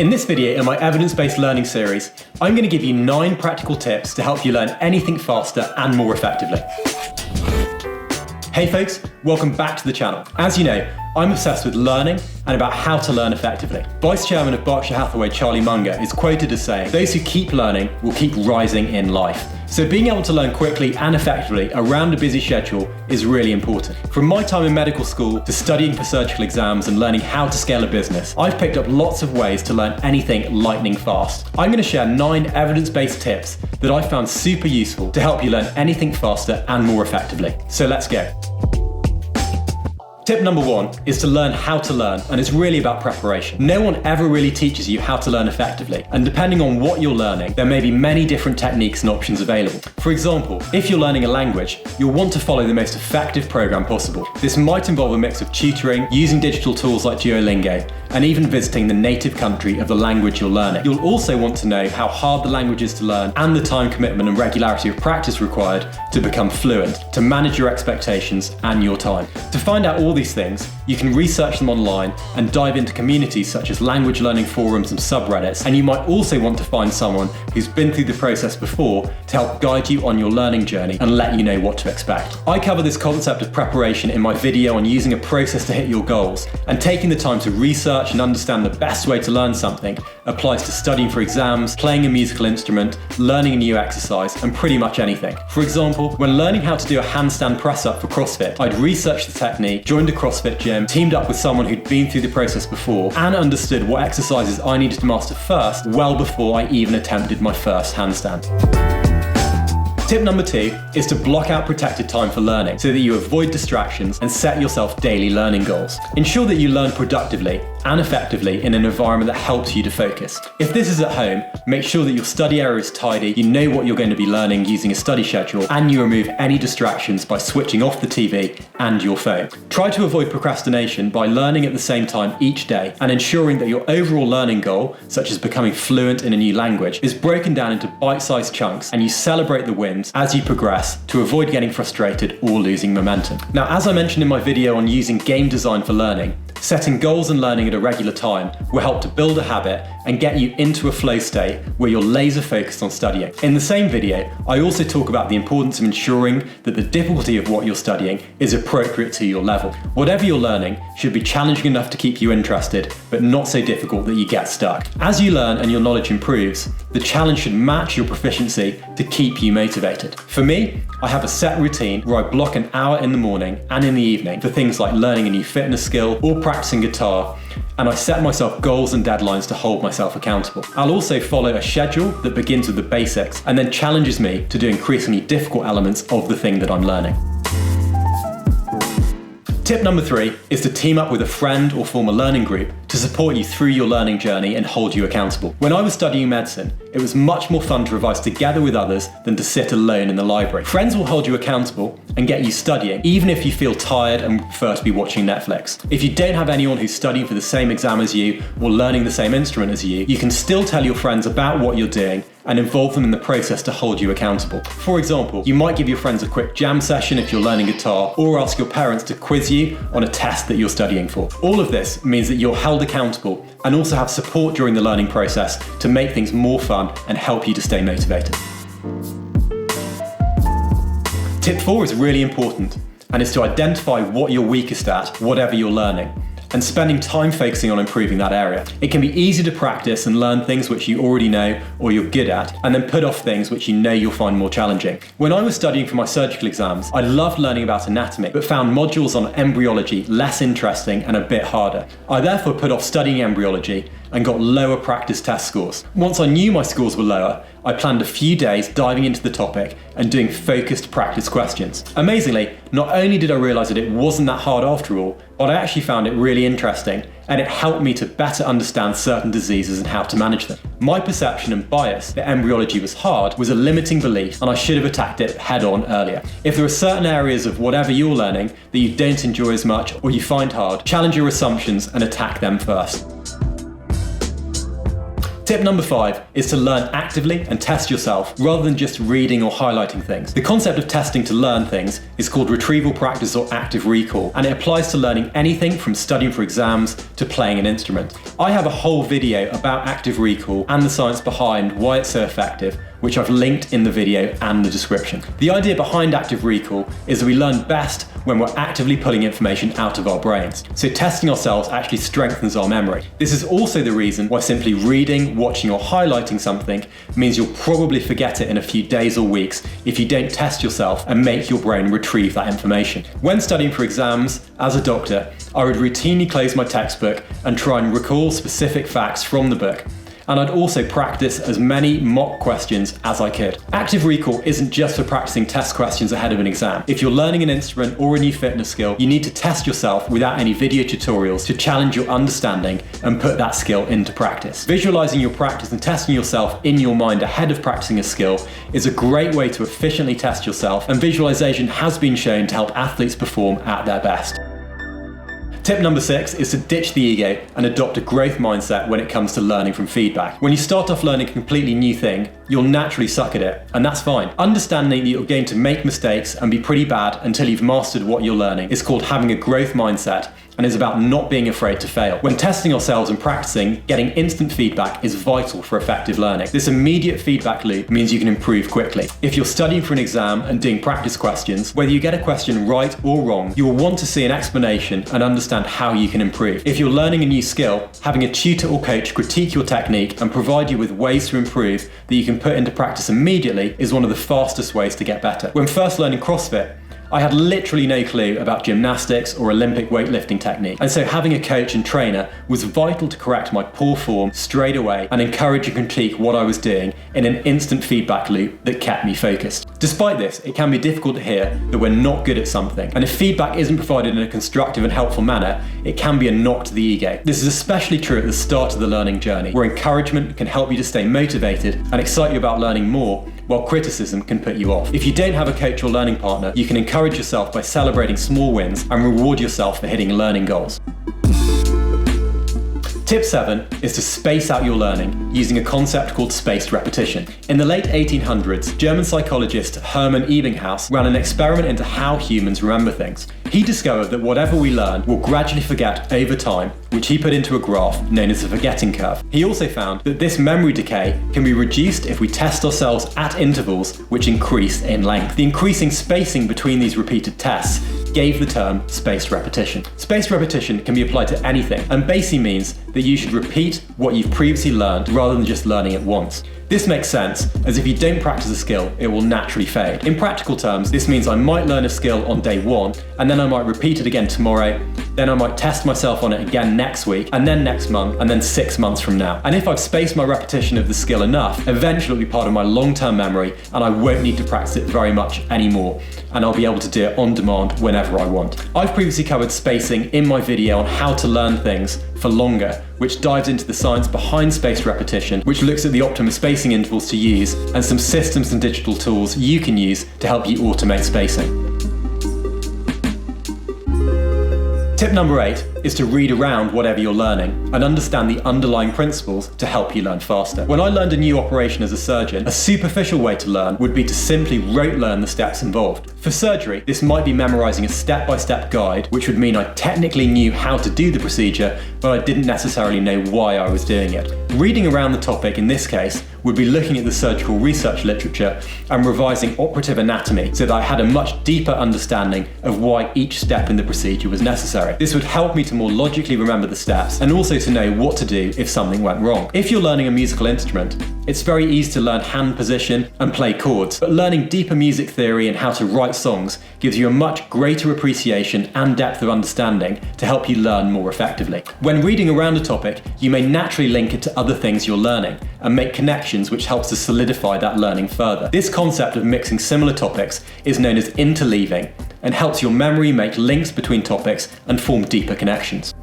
In this video in my evidence-based learning series, I'm going to give you 9 practical tips to help you learn anything faster and more effectively. Hey folks, welcome back to the channel. As you know, I'm obsessed with learning and about how to learn effectively. Vice Chairman of Berkshire Hathaway, Charlie Munger, is quoted as saying, "Those who keep learning will keep rising in life." So being able to learn quickly and effectively around a busy schedule is really important. From my time in medical school to studying for surgical exams and learning how to scale a business, I've picked up lots of ways to learn anything lightning fast. I'm going to share 9 evidence-based tips that I found super useful to help you learn anything faster and more effectively. So let's go. Tip number 1 is to learn how to learn, and it's really about preparation. No one ever really teaches you how to learn effectively, and depending on what you're learning, there may be many different techniques and options available. For example, if you're learning a language, you'll want to follow the most effective program possible. This might involve a mix of tutoring, using digital tools like Duolingo, and even visiting the native country of the language you're learning. You'll also want to know how hard the language is to learn and the time commitment and regularity of practice required to become fluent, to manage your expectations and your time. To find out all these things, you can research them online and dive into communities such as language learning forums and subreddits, and you might also want to find someone who's been through the process before to help guide you on your learning journey and let you know what to expect. I cover this concept of preparation in my video on using a process to hit your goals, and taking the time to research and understand the best way to learn something applies to studying for exams, playing a musical instrument, learning a new exercise, and pretty much anything. For example, when learning how to do a handstand press-up for CrossFit, I'd researched the technique, joined a CrossFit gym, teamed up with someone who'd been through the process before, and understood what exercises I needed to master first, well before I even attempted my first handstand. Tip number 2 is to block out protected time for learning so that you avoid distractions and set yourself daily learning goals. Ensure that you learn productively and effectively in an environment that helps you to focus. If this is at home, make sure that your study area is tidy, you know what you're going to be learning using a study schedule, and you remove any distractions by switching off the TV and your phone. Try to avoid procrastination by learning at the same time each day and ensuring that your overall learning goal, such as becoming fluent in a new language, is broken down into bite-sized chunks, and you celebrate the wins as you progress to avoid getting frustrated or losing momentum. Now, as I mentioned in my video on using game design for learning, setting goals and learning at a regular time will help to build a habit and get you into a flow state where you're laser focused on studying. In the same video, I also talk about the importance of ensuring that the difficulty of what you're studying is appropriate to your level. Whatever you're learning should be challenging enough to keep you interested, but not so difficult that you get stuck. As you learn and your knowledge improves, the challenge should match your proficiency to keep you motivated. For me, I have a set routine where I block an hour in the morning and in the evening for things like learning a new fitness skill or practicing guitar, and I set myself goals and deadlines to hold myself accountable. I'll also follow a schedule that begins with the basics and then challenges me to do increasingly difficult elements of the thing that I'm learning. Tip number 3 is to team up with a friend or form a learning group to support you through your learning journey and hold you accountable. When I was studying medicine, it was much more fun to revise together with others than to sit alone in the library. Friends will hold you accountable and get you studying, even if you feel tired and prefer to be watching Netflix. If you don't have anyone who's studying for the same exam as you or learning the same instrument as you, you can still tell your friends about what you're doing and involve them in the process to hold you accountable. For example, you might give your friends a quick jam session if you're learning guitar, or ask your parents to quiz you on a test that you're studying for. All of this means that you're held accountable and also have support during the learning process to make things more fun and help you to stay motivated. Tip 4 is really important, and is to identify what you're weakest at, whatever you're learning, and spending time focusing on improving that area. It can be easy to practice and learn things which you already know or you're good at, and then put off things which you know you'll find more challenging. When I was studying for my surgical exams, I loved learning about anatomy, but found modules on embryology less interesting and a bit harder. I therefore put off studying embryology and got lower practice test scores. Once I knew my scores were lower, I planned a few days diving into the topic and doing focused practice questions. Amazingly, not only did I realise that it wasn't that hard after all, but I actually found it really interesting, and it helped me to better understand certain diseases and how to manage them. My perception and bias that embryology was hard was a limiting belief, and I should have attacked it head on earlier. If there are certain areas of whatever you're learning that you don't enjoy as much or you find hard, challenge your assumptions and attack them first. Tip number 5 is to learn actively and test yourself rather than just reading or highlighting things. The concept of testing to learn things is called retrieval practice or active recall, and it applies to learning anything from studying for exams to playing an instrument. I have a whole video about active recall and the science behind why it's so effective, which I've linked in the video and the description. The idea behind active recall is that we learn best when we're actively pulling information out of our brains. So testing ourselves actually strengthens our memory. This is also the reason why simply reading, watching, or highlighting something means you'll probably forget it in a few days or weeks if you don't test yourself and make your brain retrieve that information. When studying for exams, as a doctor, I would routinely close my textbook and try and recall specific facts from the book. And I'd also practice as many mock questions as I could. Active recall isn't just for practicing test questions ahead of an exam. If you're learning an instrument or a new fitness skill, you need to test yourself without any video tutorials to challenge your understanding and put that skill into practice. Visualizing your practice and testing yourself in your mind ahead of practicing a skill is a great way to efficiently test yourself, and visualization has been shown to help athletes perform at their best. Tip number 6 is to ditch the ego and adopt a growth mindset when it comes to learning from feedback. When you start off learning a completely new thing, you'll naturally suck at it, and that's fine. Understanding that you're going to make mistakes and be pretty bad until you've mastered what you're learning is called having a growth mindset, and is about not being afraid to fail. When testing ourselves and practicing, getting instant feedback is vital for effective learning. This immediate feedback loop means you can improve quickly. If you're studying for an exam and doing practice questions, whether you get a question right or wrong, you will want to see an explanation and understand how you can improve. If you're learning a new skill, having a tutor or coach critique your technique and provide you with ways to improve that you can put into practice immediately is one of the fastest ways to get better. When first learning CrossFit, I had literally no clue about gymnastics or Olympic weightlifting technique, and so having a coach and trainer was vital to correct my poor form straight away and encourage and critique what I was doing in an instant feedback loop that kept me focused. Despite this, it can be difficult to hear that we're not good at something, and if feedback isn't provided in a constructive and helpful manner, it can be a knock to the ego. This is especially true at the start of the learning journey, where encouragement can help you to stay motivated and excite you about learning more, while criticism can put you off. If you don't have a coach or learning partner, you can encourage yourself by celebrating small wins and reward yourself for hitting learning goals. Tip 7 is to space out your learning using a concept called spaced repetition. In the late 1800s, German psychologist Hermann Ebbinghaus ran an experiment into how humans remember things. He discovered that whatever we learn will gradually forget over time, which he put into a graph known as the forgetting curve. He also found that this memory decay can be reduced if we test ourselves at intervals which increase in length. The increasing spacing between these repeated tests gave the term spaced repetition. Spaced repetition can be applied to anything, and basically means that you should repeat what you've previously learned rather than just learning it once. This makes sense, as if you don't practice a skill, it will naturally fade. In practical terms, this means I might learn a skill on day 1, and then I might repeat it again tomorrow, then I might test myself on it again next week, and then next month, and then 6 months from now. And if I've spaced my repetition of the skill enough, eventually it'll be part of my long-term memory, and I won't need to practice it very much anymore, and I'll be able to do it on demand whenever I want. I've previously covered spacing in my video on how to learn things for longer, which dives into the science behind spaced repetition, which looks at the optimum spacing intervals to use, and some systems and digital tools you can use to help you automate spacing. Tip number 8 is to read around whatever you're learning and understand the underlying principles to help you learn faster. When I learned a new operation as a surgeon, a superficial way to learn would be to simply rote learn the steps involved. For surgery, this might be memorizing a step-by-step guide, which would mean I technically knew how to do the procedure, but I didn't necessarily know why I was doing it. Reading around the topic in this case would be looking at the surgical research literature and revising operative anatomy so that I had a much deeper understanding of why each step in the procedure was necessary. This would help me to more logically remember the steps and also to know what to do if something went wrong. If you're learning a musical instrument, it's very easy to learn hand position and play chords, but learning deeper music theory and how to write songs gives you a much greater appreciation and depth of understanding to help you learn more effectively. When reading around a topic, you may naturally link it to other things you're learning and make connections, which helps to solidify that learning further. This concept of mixing similar topics is known as interleaving and helps your memory make links between topics and form deeper connections.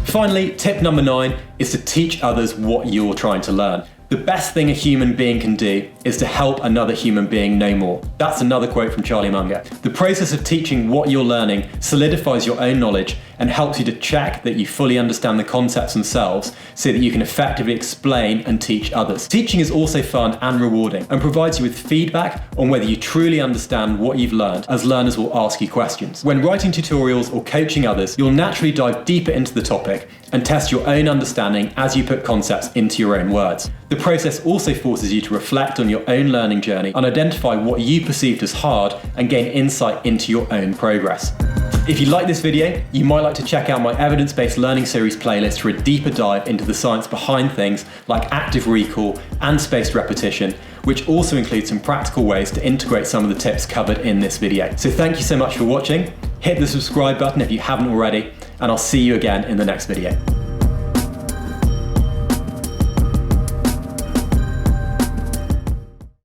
Finally, tip number 9 is to teach others what you're trying to learn. The best thing a human being can do is to help another human being know more. That's another quote from Charlie Munger. The process of teaching what you're learning solidifies your own knowledge and helps you to check that you fully understand the concepts themselves so that you can effectively explain and teach others. Teaching is also fun and rewarding and provides you with feedback on whether you truly understand what you've learned, as learners will ask you questions. When writing tutorials or coaching others, you'll naturally dive deeper into the topic and test your own understanding as you put concepts into your own words. The process also forces you to reflect on your own learning journey and identify what you perceived as hard and gain insight into your own progress. If you like this video, you might like to check out my evidence-based learning series playlist for a deeper dive into the science behind things like active recall and spaced repetition, which also includes some practical ways to integrate some of the tips covered in this video. So thank you so much for watching. Hit the subscribe button if you haven't already, and I'll see you again in the next video.